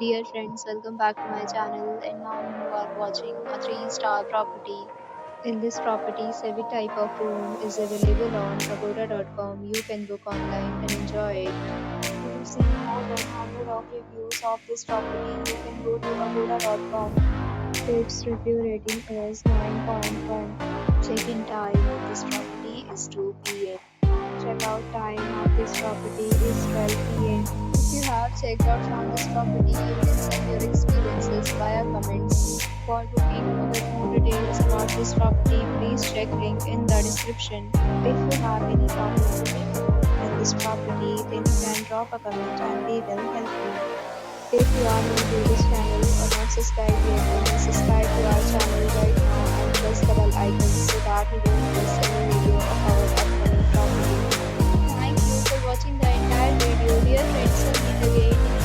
Dear friends, welcome back to my channel, and now you are watching a 3-star property. In this property, every type of room is available on agoda.com. You can book online and enjoy it. If you've seen more than 100 of reviews of this property, you can go to agoda.com. Its review rating is 9.1. Check-in time of this property is 2 p.m. Check-out time of this property is 12 p.m. If you have checked out from this property, you can send your experiences via comments. For booking or get more details about this property, please check link in the description. If you have any problem in this property, then you can drop a comment and we will help you. If you are new to this channel or not subscribed yet, then subscribe to our channel right now and press the bell icon so that you don't miss any video of our upcoming property. Thank you for watching the entire video. Dear friends, we'll meet again in